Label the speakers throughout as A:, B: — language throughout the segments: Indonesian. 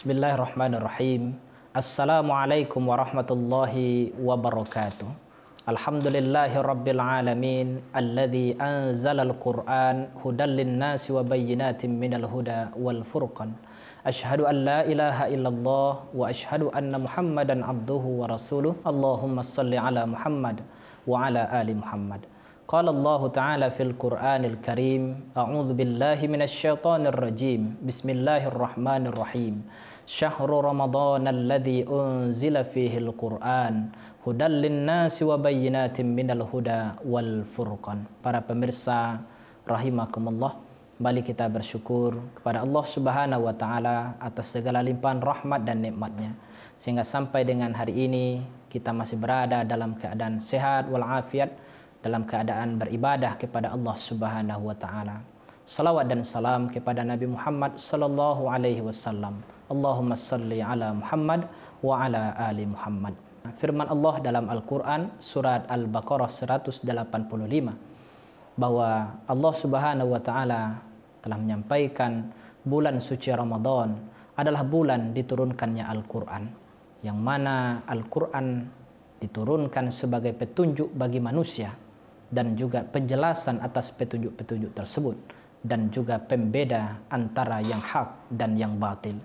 A: Bismillahirrahmanirrahim. Assalamualaikum warahmatullahi wabarakatuh. Alhamdulillahi rabbil alamin alladzi anzalal Qur'an hudal linnasi wa bayyinatin minal huda wal furqan. Asyhadu an la ilaha illallah wa asyhadu anna Muhammadan abduhu wa rasuluh. Allahumma salli ala Muhammad wa ala ali Muhammad. Qala Allah Ta'ala fil Qur'anil Karim, a'udzu billahi minasy syaithanir rajim. Bismillahirrahmanirrahim. Syahrul Ramadan alladzi unzila fihil Qur'an hudal linnasi wa bayyinatin minal huda wal furqan. Para pemirsa rahimakumullah, kembali kita bersyukur kepada Allah Subhanahu wa taala atas segala limpahan rahmat dan nikmatnya, sehingga sampai dengan hari ini kita masih berada dalam keadaan sehat walafiat, dalam keadaan beribadah kepada Allah Subhanahu wa taala. Salawat dan salam kepada Nabi Muhammad sallallahu alaihi wasallam. Allahumma salli ala Muhammad wa ala ali Muhammad. Firman Allah dalam Al-Qur'an surat Al-Baqarah 185 bahwa Allah Subhanahu wa taala telah menyampaikan bulan suci Ramadan adalah bulan diturunkannya Al-Qur'an, yang mana Al-Qur'an diturunkan sebagai petunjuk bagi manusia dan juga penjelasan atas petunjuk-petunjuk tersebut, dan juga pembeda antara yang hak dan yang batil.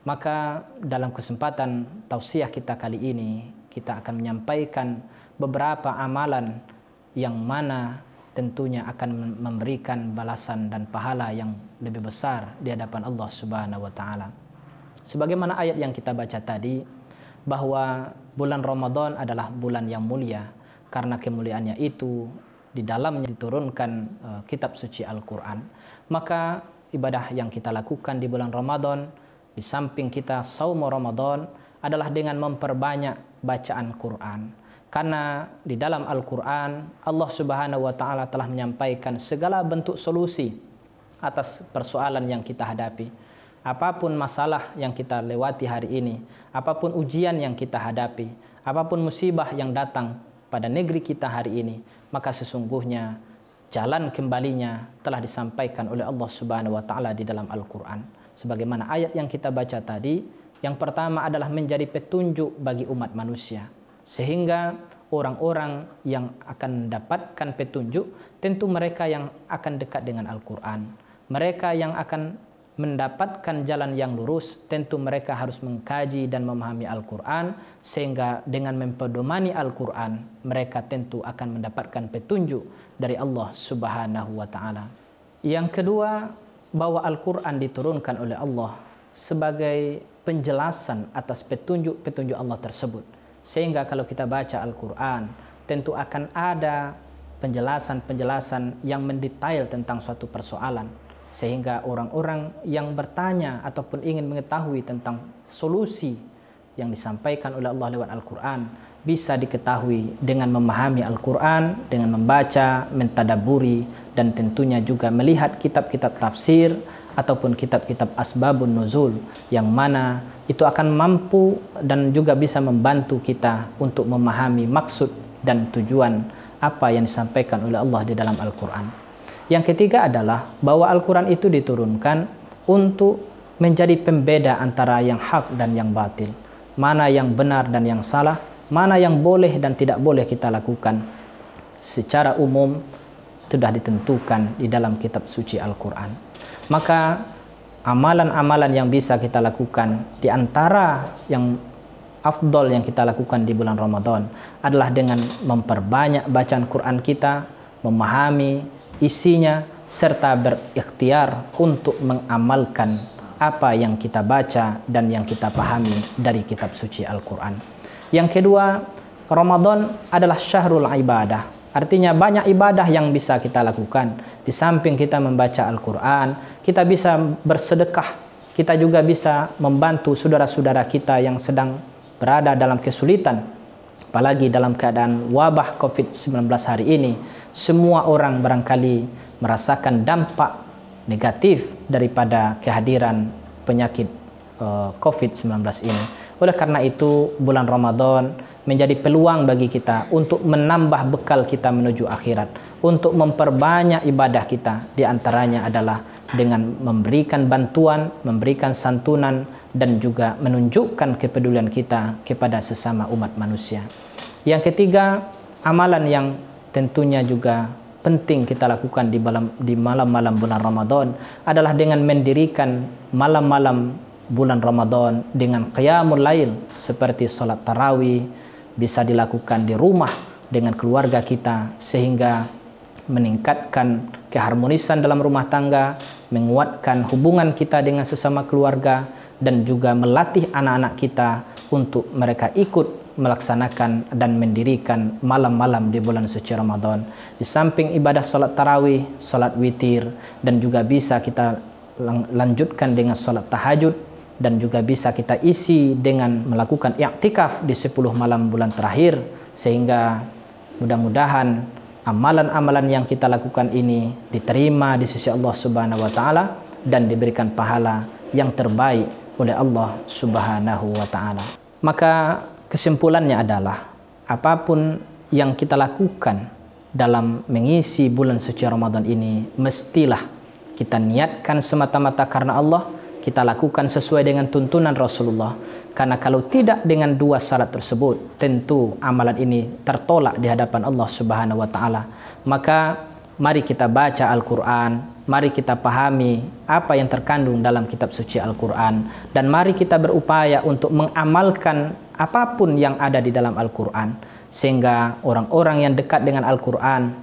A: Maka dalam kesempatan tausiah kita kali ini, kita akan menyampaikan beberapa amalan yang mana tentunya akan memberikan balasan dan pahala yang lebih besar di hadapan Allah Subhanahu wa taala. Sebagaimana ayat yang kita baca tadi, bahwa bulan Ramadan adalah bulan yang mulia, karena kemuliaannya itu di dalamnya diturunkan kitab suci Al-Quran. Maka ibadah yang kita lakukan di bulan Ramadan, di samping kita saum Ramadan, adalah dengan memperbanyak bacaan Quran. Karena di dalam Al-Quran Allah Subhanahu wa taala telah menyampaikan segala bentuk solusi atas persoalan yang kita hadapi. Apapun masalah yang kita lewati hari ini, apapun ujian yang kita hadapi, apapun musibah yang datang pada negeri kita hari ini, maka sesungguhnya jalan kembalinya telah disampaikan oleh Allah Subhanahu wa taala di dalam Al-Qur'an. Sebagaimana ayat yang kita baca tadi, yang pertama adalah menjadi petunjuk bagi umat manusia, sehingga orang-orang yang akan mendapatkan petunjuk tentu mereka yang akan dekat dengan Al-Qur'an. Mereka yang akan mendapatkan jalan yang lurus, tentu mereka harus mengkaji dan memahami Al-Quran, sehingga dengan mempedomani Al-Quran mereka tentu akan mendapatkan petunjuk dari Allah Subhanahu wa taala. Yang kedua, bahwa Al-Quran diturunkan oleh Allah sebagai penjelasan atas petunjuk-petunjuk Allah tersebut, sehingga kalau kita baca Al-Quran tentu akan ada penjelasan-penjelasan yang mendetail tentang suatu persoalan, sehingga orang-orang yang bertanya ataupun ingin mengetahui tentang solusi yang disampaikan oleh Allah lewat Al-Quran bisa diketahui dengan memahami Al-Quran, dengan membaca, mentadaburi, dan tentunya juga melihat kitab-kitab tafsir ataupun kitab-kitab asbabun nuzul, yang mana itu akan mampu dan juga bisa membantu kita untuk memahami maksud dan tujuan apa yang disampaikan oleh Allah di dalam Al-Quran. Yang ketiga adalah bahwa Al-Quran itu diturunkan untuk menjadi pembeda antara yang hak dan yang batil. Mana yang benar dan yang salah, mana yang boleh dan tidak boleh kita lakukan, secara umum sudah ditentukan di dalam kitab suci Al-Quran. Maka amalan-amalan yang bisa kita lakukan, di antara yang afdol yang kita lakukan di bulan Ramadan adalah dengan memperbanyak bacaan Quran kita, memahami isinya, serta berikhtiar untuk mengamalkan apa yang kita baca dan yang kita pahami dari kitab suci Al-Quran. Yang kedua, Ramadan adalah syahrul ibadah. Artinya banyak ibadah yang bisa kita lakukan. Di samping kita membaca Al-Quran, kita bisa bersedekah, kita juga bisa membantu saudara-saudara kita yang sedang berada dalam kesulitan. Apalagi dalam keadaan wabah COVID-19 hari ini, semua orang barangkali merasakan dampak negatif daripada kehadiran penyakit COVID-19 ini. Oleh karena itu, bulan Ramadan menjadi peluang bagi kita untuk menambah bekal kita menuju akhirat, untuk memperbanyak ibadah kita. Di antaranya adalah dengan memberikan bantuan, memberikan santunan, dan juga menunjukkan kepedulian kita kepada sesama umat manusia. Yang ketiga, amalan yang tentunya juga penting kita lakukan di malam-malam bulan Ramadan adalah dengan mendirikan malam-malam bulan Ramadan dengan qiyamul lail, seperti salat tarawih bisa dilakukan di rumah dengan keluarga kita, sehingga meningkatkan keharmonisan dalam rumah tangga, menguatkan hubungan kita dengan sesama keluarga, dan juga melatih anak-anak kita untuk mereka ikut melaksanakan dan mendirikan malam-malam di bulan suci Ramadan. Di samping ibadah salat tarawih, salat witir, dan juga bisa kita lanjutkan dengan salat tahajud, dan juga bisa kita isi dengan melakukan i'tikaf di 10 malam bulan terakhir, sehingga mudah-mudahan amalan-amalan yang kita lakukan ini diterima di sisi Allah Subhanahu wa taala dan diberikan pahala yang terbaik oleh Allah Subhanahu wa taala. Maka kesimpulannya adalah apapun yang kita lakukan dalam mengisi bulan suci Ramadan ini, mestilah kita niatkan semata-mata karena Allah, kita lakukan sesuai dengan tuntunan Rasulullah. Karena kalau tidak dengan dua syarat tersebut, tentu amalan ini tertolak di hadapan Allah Subhanahu wa taala. Maka mari kita baca Al-Qur'an, mari kita pahami apa yang terkandung dalam kitab suci Al-Qur'an, dan mari kita berupaya untuk mengamalkan apapun yang ada di dalam Al-Qur'an, sehingga orang-orang yang dekat dengan Al-Qur'an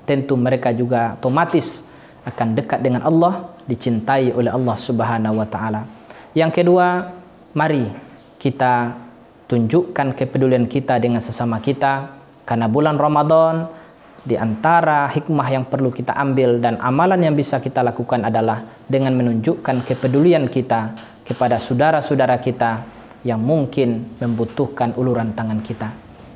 A: tentu mereka juga otomatis akan dekat dengan Allah, dicintai oleh Allah Subhanahu wa taala. Yang kedua, mari kita tunjukkan kepedulian kita dengan sesama kita, karena bulan Ramadan di antara hikmah yang perlu kita ambil dan amalan yang bisa kita lakukan adalah dengan menunjukkan kepedulian kita kepada saudara-saudara kita yang mungkin membutuhkan uluran tangan kita.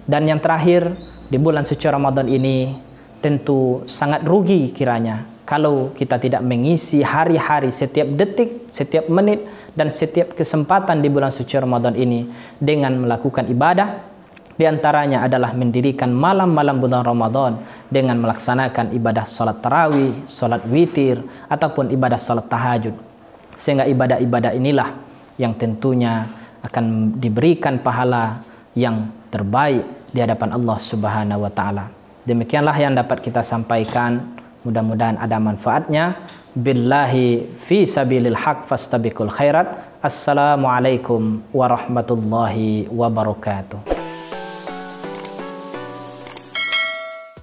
A: Dan yang terakhir, di bulan suci Ramadan ini tentu sangat rugi kiranya kalau kita tidak mengisi hari-hari, setiap detik, setiap menit, dan setiap kesempatan di bulan suci Ramadan ini dengan melakukan ibadah. Di antaranya adalah mendirikan malam-malam bulan Ramadan dengan melaksanakan ibadah salat tarawih, salat witir, ataupun ibadah salat tahajud. Sehingga ibadah-ibadah inilah yang tentunya akan diberikan pahala yang terbaik di hadapan Allah Subhanahu wa taala. Demikianlah yang dapat kita sampaikan. Mudah-mudahan ada manfaatnya. Billahi fi sabilil haq fastabiqul khairat. Assalamualaikum warahmatullahi wabarakatuh.